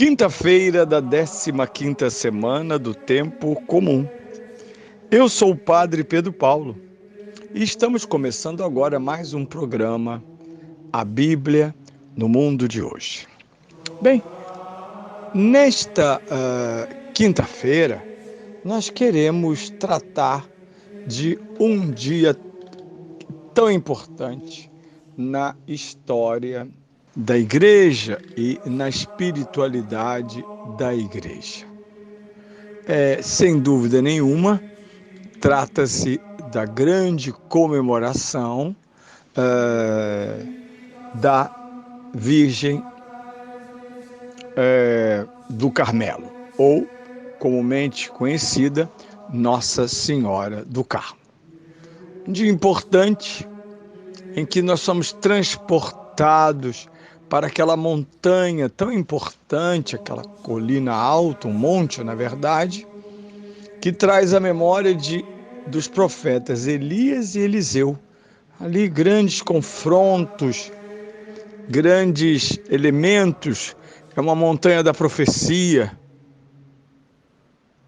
Quinta-feira da 15ª semana do Tempo Comum. Eu sou o Padre Pedro Paulo e estamos começando agora mais um programa, A Bíblia no Mundo de Hoje. Bem, nesta quinta-feira, nós queremos tratar de um dia tão importante na história da Igreja e na espiritualidade da Igreja. Sem dúvida nenhuma, trata-se da grande comemoração da Virgem do Carmelo, ou comumente conhecida Nossa Senhora do Carmo. Um dia importante em que nós somos transportados para aquela montanha tão importante, aquela colina alta, um monte, na verdade, que traz a memória dos profetas Elias e Eliseu. Ali grandes confrontos, grandes elementos, é uma montanha da profecia,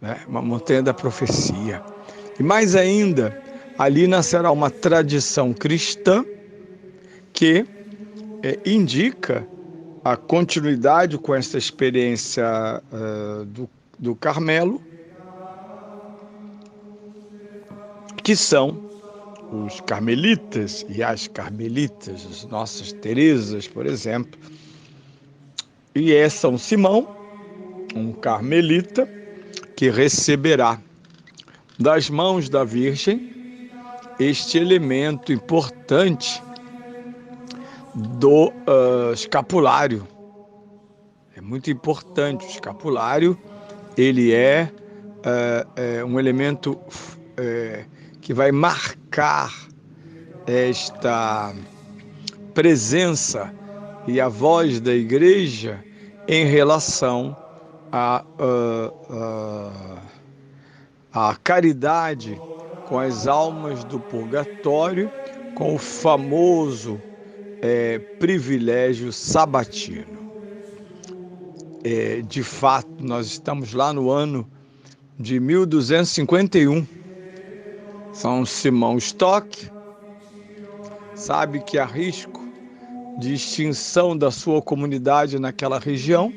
né? Uma montanha da profecia. E mais ainda, ali nascerá uma tradição cristã que indica a continuidade com essa experiência do Carmelo, que são os carmelitas e as carmelitas, as nossas Teresas, por exemplo. E é São Simão, um carmelita, que receberá das mãos da Virgem este elemento importante do escapulário. É muito importante. O escapulário, ele é um elemento que vai marcar esta presença e a voz da Igreja em relação à caridade com as almas do purgatório, com o famoso privilégio sabatino. De fato, nós estamos lá no ano de 1251. São Simão Stock sabe que há risco de extinção da sua comunidade naquela região.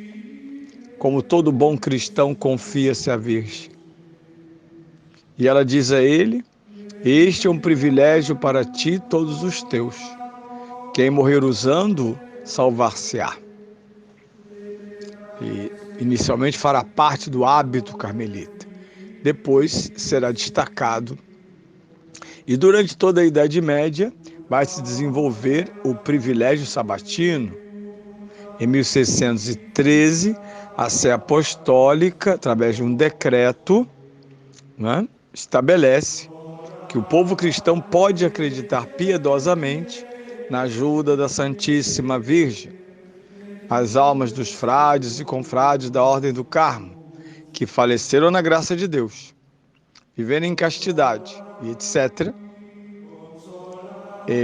Como todo bom cristão, confia-se à Virgem. E ela diz a ele: este é um privilégio para ti e todos os teus. Quem morrer usando, salvar-se-á. E inicialmente fará parte do hábito carmelita. Depois será destacado. E durante toda a Idade Média vai se desenvolver o privilégio sabatino. Em 1613, a Sé Apostólica, através de um decreto, né, estabelece que o povo cristão pode acreditar piedosamente na ajuda da Santíssima Virgem, as almas dos frades e confrades da Ordem do Carmo, que faleceram na graça de Deus, viverem em castidade e etc.,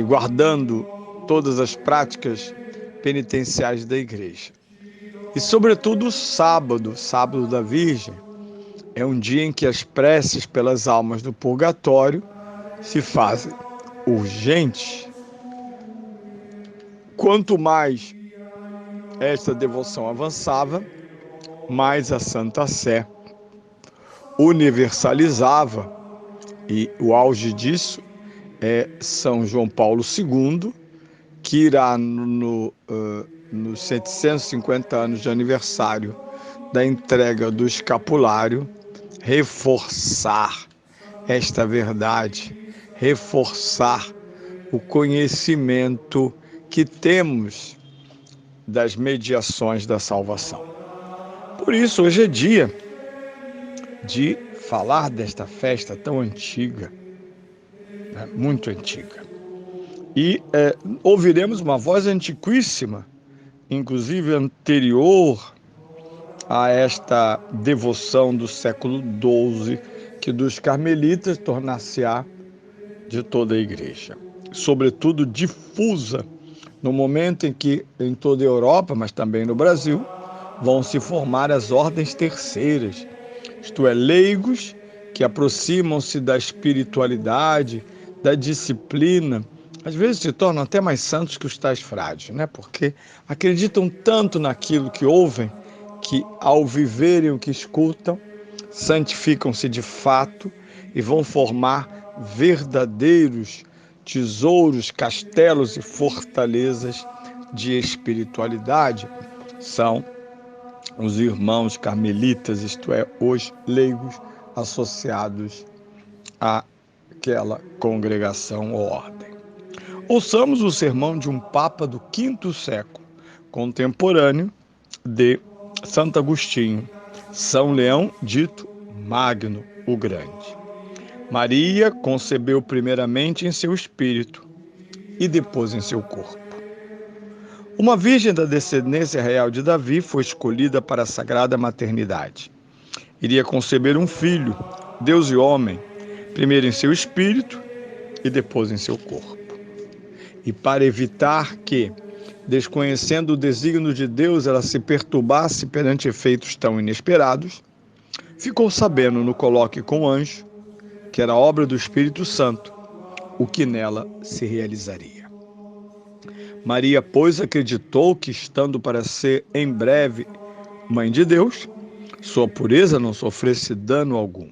guardando todas as práticas penitenciais da Igreja. E, sobretudo, o sábado da Virgem, é um dia em que as preces pelas almas do purgatório se fazem urgentes. Quanto mais esta devoção avançava, mais a Santa Sé universalizava, e o auge disso é São João Paulo II, que irá nos 750 anos de aniversário da entrega do escapulário, reforçar esta verdade, reforçar o conhecimento que temos das mediações da salvação. Por isso, hoje é dia de falar desta festa tão antiga, né? Muito antiga. E ouviremos uma voz antiquíssima, inclusive anterior a esta devoção do século XII, que dos carmelitas tornar-se-á de toda a Igreja. Sobretudo difusa no momento em que, em toda a Europa, mas também no Brasil, vão se formar as ordens terceiras, isto é, leigos que aproximam-se da espiritualidade, da disciplina, às vezes se tornam até mais santos que os tais frades, né? Porque acreditam tanto naquilo que ouvem, que ao viverem o que escutam, santificam-se de fato e vão formar verdadeiros tesouros, castelos e fortalezas de espiritualidade. São os irmãos carmelitas, isto é, os leigos associados àquela congregação ou ordem. Ouçamos o sermão de um papa do V século, contemporâneo de Santo Agostinho, São Leão dito Magno, o Grande. Maria concebeu primeiramente em seu espírito e depois em seu corpo. Uma virgem da descendência real de Davi foi escolhida para a sagrada maternidade. Iria conceber um filho, Deus e homem, primeiro em seu espírito e depois em seu corpo. E para evitar que, desconhecendo o desígnio de Deus, ela se perturbasse perante efeitos tão inesperados, ficou sabendo no colóquio com o anjo que era obra do Espírito Santo o que nela se realizaria. Maria, pois, acreditou que, estando para ser em breve mãe de Deus, sua pureza não sofresse dano algum.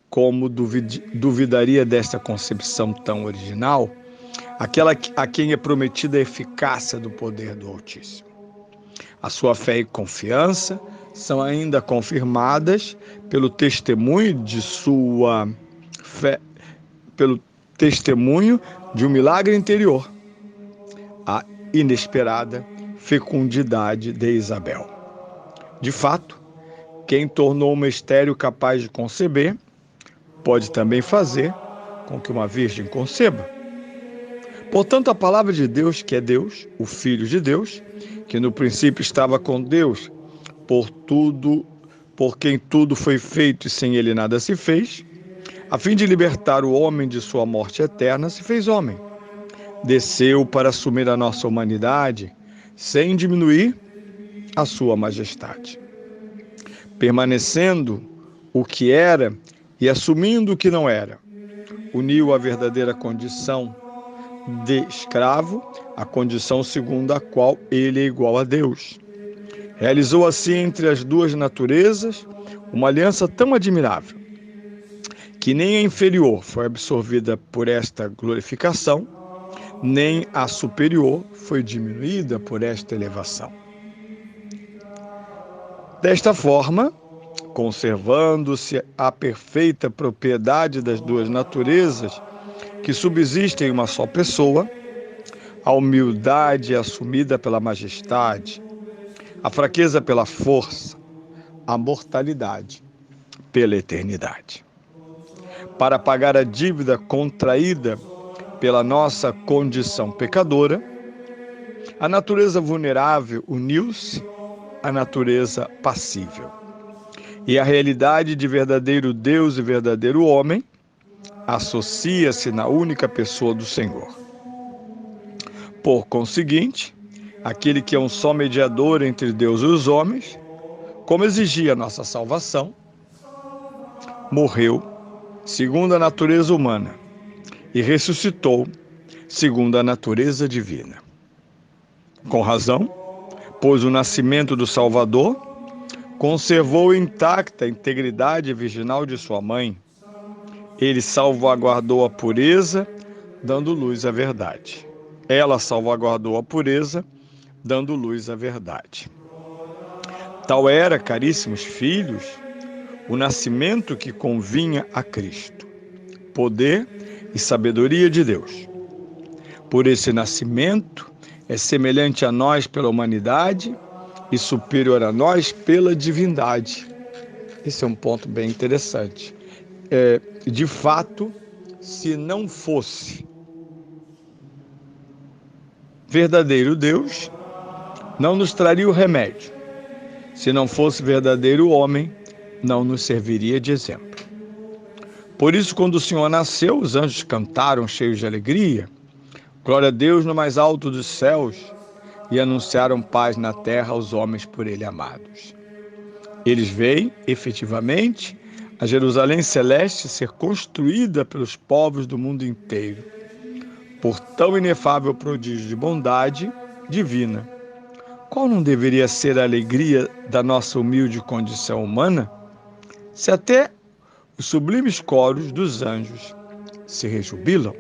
Como duvidaria desta concepção tão original aquela a quem é prometida a eficácia do poder do Altíssimo? A sua fé e confiança são ainda confirmadas pelo testemunho de sua fé, pelo testemunho de um milagre interior, a inesperada fecundidade de Isabel. De fato, quem tornou uma estéril capaz de conceber, pode também fazer com que uma virgem conceba. Portanto, a palavra de Deus, que é Deus, o Filho de Deus, que no princípio estava com Deus, por quem tudo foi feito e sem ele nada se fez, a fim de libertar o homem de sua morte eterna, se fez homem. Desceu para assumir a nossa humanidade, sem diminuir a sua majestade. Permanecendo o que era e assumindo o que não era, uniu a verdadeira condição de escravo, a condição segundo a qual ele é igual a Deus. Realizou assim entre as duas naturezas uma aliança tão admirável, que nem a inferior foi absorvida por esta glorificação, nem a superior foi diminuída por esta elevação. Desta forma, conservando-se a perfeita propriedade das duas naturezas que subsistem em uma só pessoa, a humildade é assumida pela majestade, a fraqueza pela força, a mortalidade pela eternidade. Para pagar a dívida contraída pela nossa condição pecadora, a natureza vulnerável uniu-se à natureza passível. E a realidade de verdadeiro Deus e verdadeiro homem associa-se na única pessoa do Senhor. Por conseguinte, aquele que é um só mediador entre Deus e os homens, como exigia a nossa salvação, morreu segundo a natureza humana e ressuscitou segundo a natureza divina. Com razão, pois o nascimento do Salvador conservou intacta a integridade virginal de sua mãe. Ele salvaguardou a pureza, dando luz à verdade. Ela salvaguardou a pureza, dando luz à verdade. Tal era, caríssimos filhos, o nascimento que convinha a Cristo, poder e sabedoria de Deus. Por esse nascimento, é semelhante a nós pela humanidade e superior a nós pela divindade. Esse é um ponto bem interessante. De fato, se não fosse verdadeiro Deus, não nos traria o remédio. Se não fosse verdadeiro homem, não nos serviria de exemplo. Por isso, quando o Senhor nasceu, os anjos cantaram cheios de alegria: glória a Deus no mais alto dos céus e anunciaram paz na terra aos homens por ele amados. Eles veem, efetivamente, a Jerusalém celeste ser construída pelos povos do mundo inteiro, por tão inefável prodígio de bondade divina. Qual não deveria ser a alegria da nossa humilde condição humana? Se até os sublimes coros dos anjos se rejubilam.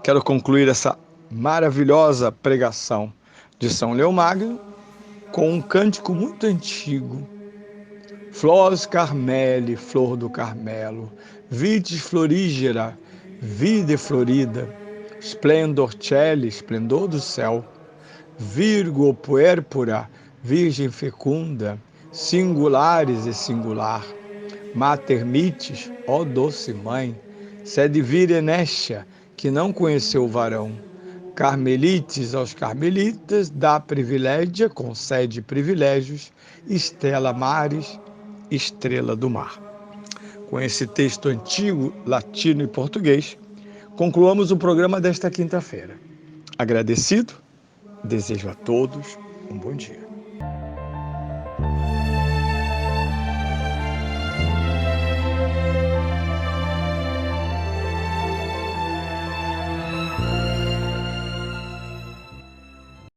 Quero concluir essa maravilhosa pregação de São Leomagno com um cântico muito antigo. Flores Carmeli, flor do Carmelo, vitis florígera, vide florida, splendor celi, esplendor do céu, Virgo puerpura, virgem fecunda, singulares e singular, mater mitis, ó doce mãe, sede virenescia, que não conheceu o varão, Carmelites aos carmelitas, dá privilégia, concede privilégios, estela mares, estrela do mar. Com esse texto antigo, latino e português, concluamos o programa desta quinta-feira. Agradecido, desejo a todos um bom dia.